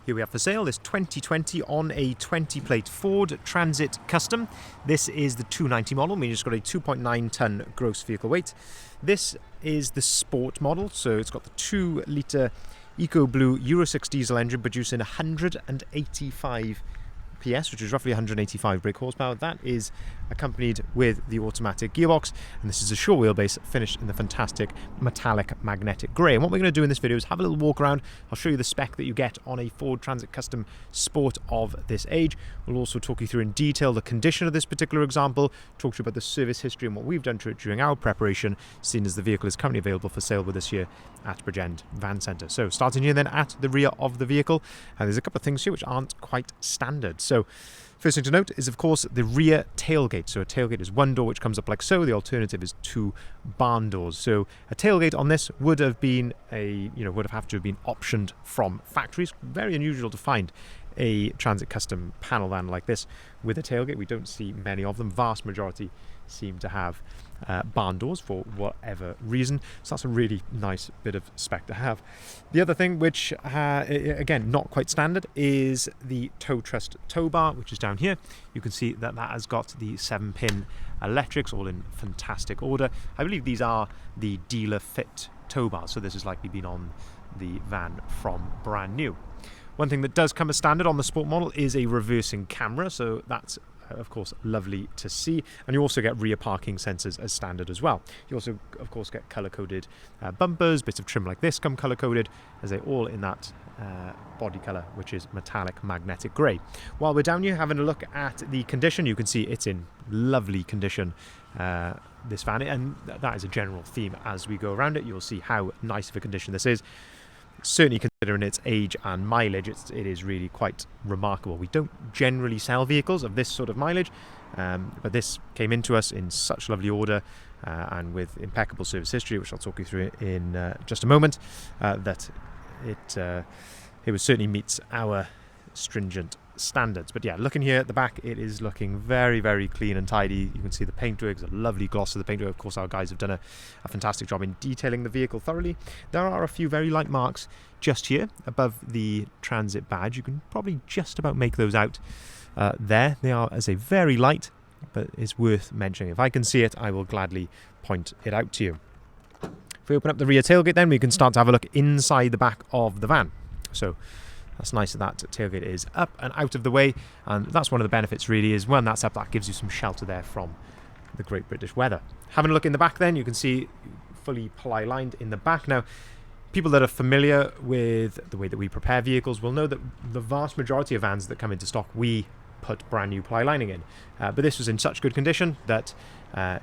Here we have for sale this 2020 on a 20 plate Ford Transit Custom. This is the 290 model, meaning it's got a 2.9 tonne gross vehicle weight. This is the sport model, so it's got the 2 litre Eco Blue Euro 6 diesel engine producing 185 PS, which is roughly 185 brake horsepower. That is accompanied with the automatic gearbox, and this is a short wheelbase finished in the fantastic metallic magnetic grey. And what we're going to do in this video is have a little walk around. I'll show you the spec that you get on a Ford Transit Custom Sport of this age. We'll also talk you through in detail the condition of this particular example, talk to you about the service history and what we've done to it during our preparation, seeing as the vehicle is currently available for sale with us here at Bridgend Van Centre. So starting here then at the rear of the vehicle, and there's a couple of things here which aren't quite standard. So first thing to note is, of course, the rear tailgate. So a tailgate is one door which comes up like so. The alternative is 2 barn doors. So a tailgate on this would have been would have to have been optioned from factories. Very unusual to find a Transit Custom panel van like this with a tailgate. We don't see many of them. Vast majority seem to have barn doors for whatever reason, so that's a really nice bit of spec to have. The other thing, which again not quite standard, is the tow trust tow bar, which is down here. You can see that that has got the 7-pin electrics all in fantastic order. I believe these are the dealer fit tow bars, so this has likely been on the van from brand new. One thing that does come as standard on the sport model is a reversing camera, so that's of course lovely to see, and you also get rear parking sensors as standard as well. You also of course get color-coded bumpers. Bits of trim like this come color-coded, as they're all in that body color, which is metallic magnetic grey. While we're down here having a look at the condition, you can see it's in lovely condition, this van, and that is a general theme as we go around it. You'll see how nice of a condition this is. Certainly considering its age and mileage, it is really quite remarkable. We don't generally sell vehicles of this sort of mileage, but this came into us in such lovely order and with impeccable service history, which I'll talk you through in just a moment, that it certainly meets our stringent standards. But yeah, looking here at the back, it is looking very, very clean and tidy. You can see the paintwork, a lovely gloss of the paintwork. Of course, our guys have done a fantastic job in detailing the vehicle thoroughly. There are a few very light marks just here above the transit badge. You can probably just about make those out there. They are, as a very light, but it's worth mentioning. If I can see it, I will gladly point it out to you. If we open up the rear tailgate, then we can start to have a look inside the back of the van. So that's nice that tailgate is up and out of the way, and that's one of the benefits really, is when that's up, that gives you some shelter there from the great British weather. Having a look in the back then, you can see fully ply lined in the back. Now, people that are familiar with the way that we prepare vehicles will know that the vast majority of vans that come into stock, we put brand new ply lining in, but this was in such good condition that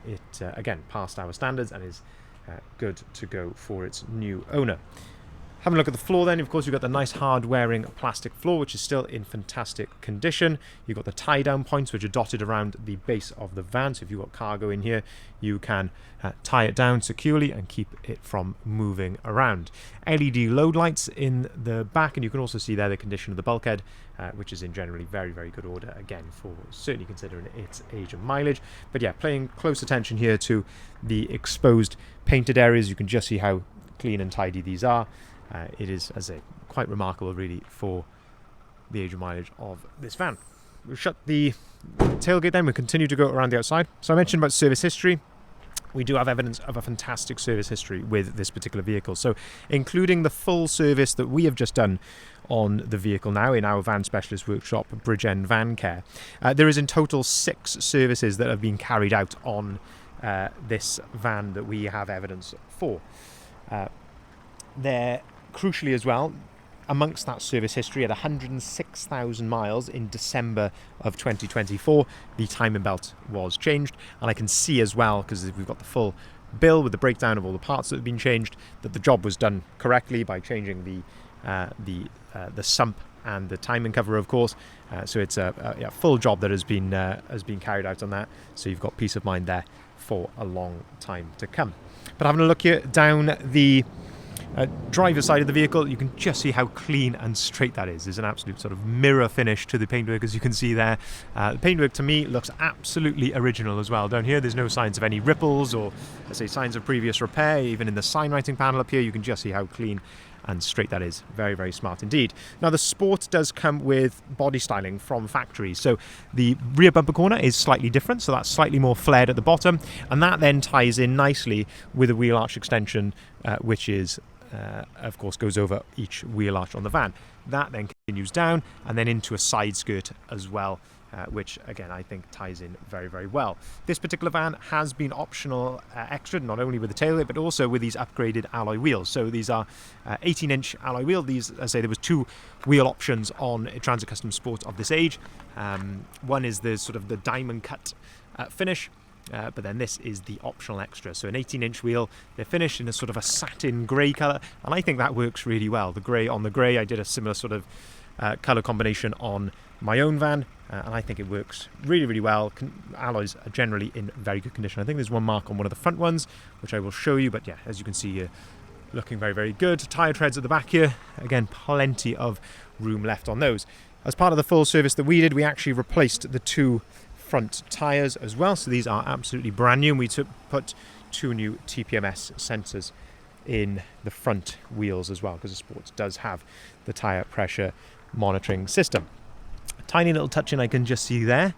it again passed our standards and is good to go for its new owner. Having a look at the floor then, of course, you've got the nice hard-wearing plastic floor, which is still in fantastic condition. You've got the tie-down points, which are dotted around the base of the van. So if you've got cargo in here, you can tie it down securely and keep it from moving around. LED load lights in the back, and you can also see there the condition of the bulkhead, which is in generally very, very good order, again, for certainly considering its age and mileage. But yeah, paying close attention here to the exposed painted areas, you can just see how clean and tidy these are. It is, as I say, quite remarkable really for the age and mileage of this van. We'll shut the tailgate then, we'll continue to go around the outside. So I mentioned about service history. We do have evidence of a fantastic service history with this particular vehicle. So including the full service that we have just done on the vehicle now in our van specialist workshop, Bridgend Van Care, there is in total 6 services that have been carried out on this van that we have evidence for. They're crucially as well, amongst that service history, at 106,000 miles in December of 2024, the timing belt was changed. And I can see as well, because we've got the full bill with the breakdown of all the parts that have been changed, that the job was done correctly by changing the sump and the timing cover, of course. So it's a full job that has been carried out on that. So you've got peace of mind there for a long time to come. But having a look here down the driver's side of the vehicle, you can just see how clean and straight that is. There's an absolute sort of mirror finish to the paintwork, as you can see there. The paintwork to me looks absolutely original as well. Down here there's no signs of any ripples or, let's say, signs of previous repair. Even in the sign writing panel up here, you can just see how clean and straight that is. Very, very smart indeed. Now the Sport does come with body styling from factory. So the rear bumper corner is slightly different, so that's slightly more flared at the bottom, and that then ties in nicely with a wheel arch extension, which is of course goes over each wheel arch on the van. That then continues down and then into a side skirt as well, which again I think ties in very, very well. This particular van has been optional extra, not only with the tailgate but also with these upgraded alloy wheels. So these are 18-inch alloy wheels. These, as I say, there was 2 wheel options on a Transit Custom Sport of this age. One is the sort of the diamond cut finish, but then this is the optional extra. So an 18-inch wheel, they're finished in a sort of a satin grey colour, and I think that works really well. The grey on the grey, I did a similar sort of colour combination on my own van, and I think it works really, really well. Alloys are generally in very good condition. I think there's one mark on one of the front ones, which I will show you, but yeah, as you can see here, looking very, very good. Tyre treads at the back here, again, plenty of room left on those. As part of the full service that we did, we actually replaced the 2 front tyres as well, so these are absolutely brand new, and we put 2 new TPMS sensors in the front wheels as well, because the Sport does have the tyre pressure monitoring system. A tiny little touch in I can just see there,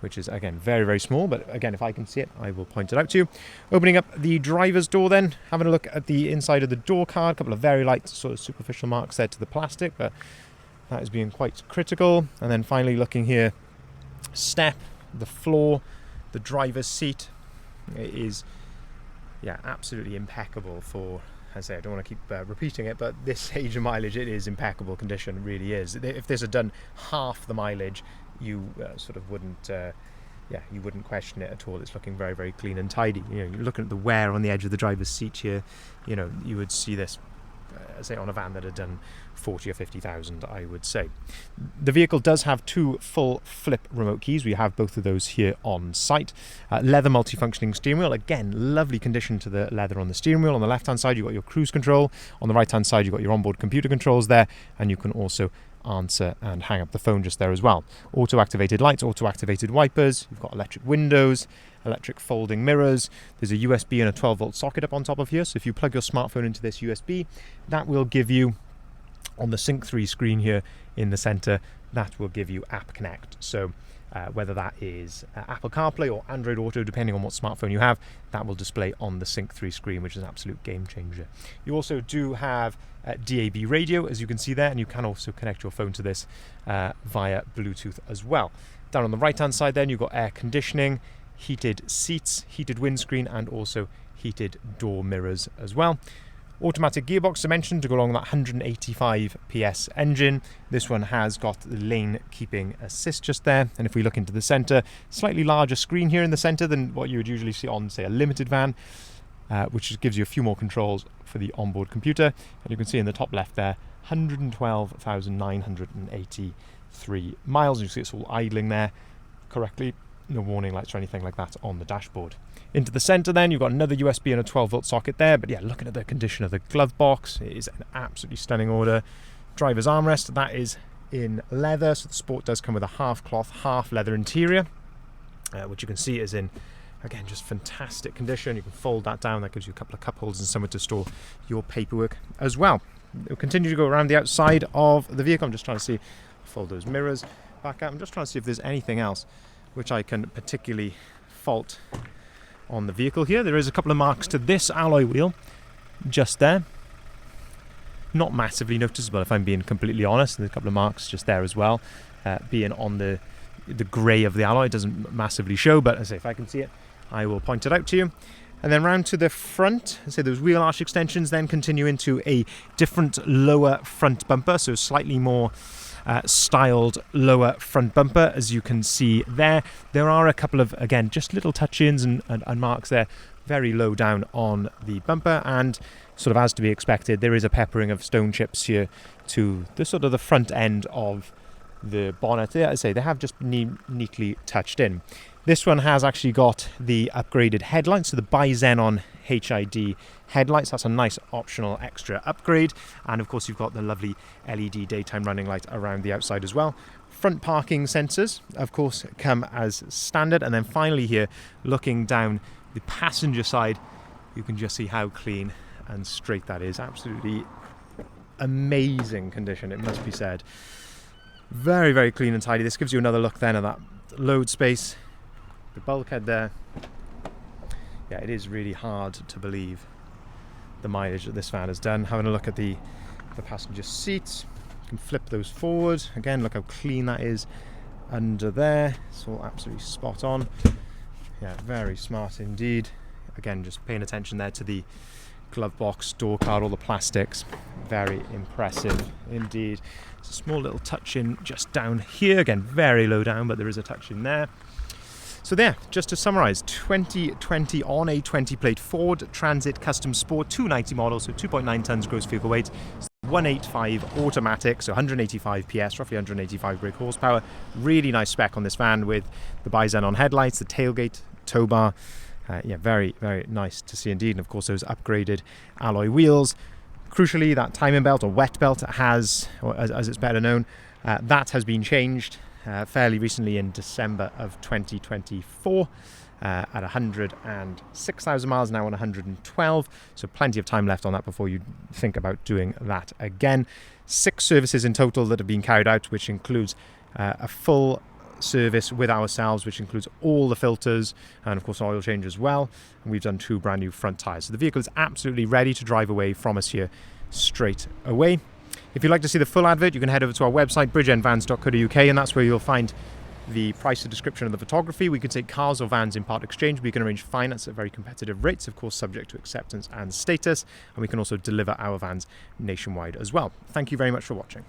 which is again very, very small, but again if I can see it I will point it out to you. Opening up the driver's door then, having a look at the inside of the door card, a couple of very light sort of superficial marks there to the plastic, but that is being quite critical. And then finally looking here, step, the floor, the driver's seat, it is absolutely impeccable for, as I say, I don't want to keep repeating it, but this age of mileage, it is impeccable condition, it really is. If this had done half the mileage, you sort of wouldn't you wouldn't question it at all. It's looking very, very clean and tidy. You're looking at the wear on the edge of the driver's seat here, you would see this say on a van that had done 40 or 50,000, I would say. The vehicle does have 2 full flip remote keys. We have both of those here on site. Leather multifunctioning steering wheel, again lovely condition to the leather on the steering wheel. On the left hand side you've got your cruise control, on the right hand side you've got your onboard computer controls there, and you can also answer and hang up the phone just there as well. Auto activated lights, auto activated wipers, you've got electric windows, electric folding mirrors. There's a USB and a 12-volt socket up on top of here, so if you plug your smartphone into this USB, that will give you, on the Sync 3 screen here in the center, that will give you App Connect. So whether that is Apple CarPlay or Android Auto, depending on what smartphone you have, that will display on the Sync 3 screen, which is an absolute game changer. You also do have DAB radio, as you can see there, and you can also connect your phone to this via Bluetooth as well. Down on the right hand side then you've got air conditioning, heated seats, heated windscreen, and also heated door mirrors as well. Automatic gearbox dimension to go along with that 185 PS engine. This one has got the lane keeping assist just there, and if we look into the centre, slightly larger screen here in the centre than what you would usually see on, say, a limited van, which just gives you a few more controls for the onboard computer. And you can see in the top left there, 112,983 miles. You see it's all idling there correctly. No warning lights or anything like that on the dashboard. Into the centre then, you've got another USB and a 12-volt socket there, but yeah, looking at the condition of the glove box, it is an absolutely stunning order. Driver's armrest, that is in leather, so the Sport does come with a half cloth, half leather interior, which you can see is in, again, just fantastic condition. You can fold that down, that gives you a couple of cup holders and somewhere to store your paperwork as well. We'll continue to go around the outside of the vehicle. I'm just trying to see, fold those mirrors back up. I'm just trying to see if there's anything else which I can particularly fault on the vehicle here. There is a couple of marks to this alloy wheel just there. Not massively noticeable if I'm being completely honest. There's a couple of marks just there as well. Being on the grey of the alloy, it doesn't massively show, but as I say, if I can see it, I will point it out to you. And then round to the front, so those wheel arch extensions then continue into a different lower front bumper, so slightly more styled lower front bumper, as you can see there. There are a couple of, again, just little touch-ins and marks there, very low down on the bumper, and sort of as to be expected, there is a peppering of stone chips here to the sort of the front end of the bonnet. As I say, they have just neatly touched in. This one has actually got the upgraded headlights, so the Bi-Xenon HID headlights. That's a nice optional extra upgrade, and of course you've got the lovely LED daytime running light around the outside as well. Front parking sensors of course come as standard, and then finally here, looking down the passenger side, you can just see how clean and straight that is. Absolutely amazing condition, it must be said. Very, very clean and tidy. This gives you another look then at that load space, the bulkhead there. Yeah, it is really hard to believe the mileage that this van has done. Having a look at the passenger seats, you can flip those forward. Again, look how clean that is under there. It's all absolutely spot on. Yeah, very smart indeed. Again, just paying attention there to the glove box, door card, all the plastics. Very impressive indeed. It's a small little touch in just down here. Again, very low down, but there is a touch in there. So there, just to summarise, 2020 on a 20 plate Ford Transit Custom Sport 290 model, so 2.9 tonnes gross vehicle weight, 185 automatic, so 185 PS, roughly 185 brake horsepower. Really nice spec on this van with the bi-xenon headlights, the tailgate, tow bar. Yeah, very, very nice to see indeed. And of course, those upgraded alloy wheels. Crucially, that timing belt or wet belt has, or as it's better known, that has been changed fairly recently in December of 2024 at 106,000 miles, now on 112. So plenty of time left on that before you think about doing that again. 6 services in total that have been carried out, which includes a full service with ourselves, which includes all the filters and of course oil change as well. And we've done 2 brand new front tyres. So the vehicle is absolutely ready to drive away from us here straight away. If you'd like to see the full advert, you can head over to our website, bridgeendvans.co.uk, and that's where you'll find the price and description of the photography. We can take cars or vans in part exchange. We can arrange finance at very competitive rates, of course subject to acceptance and status, and we can also deliver our vans nationwide as well. Thank you very much for watching.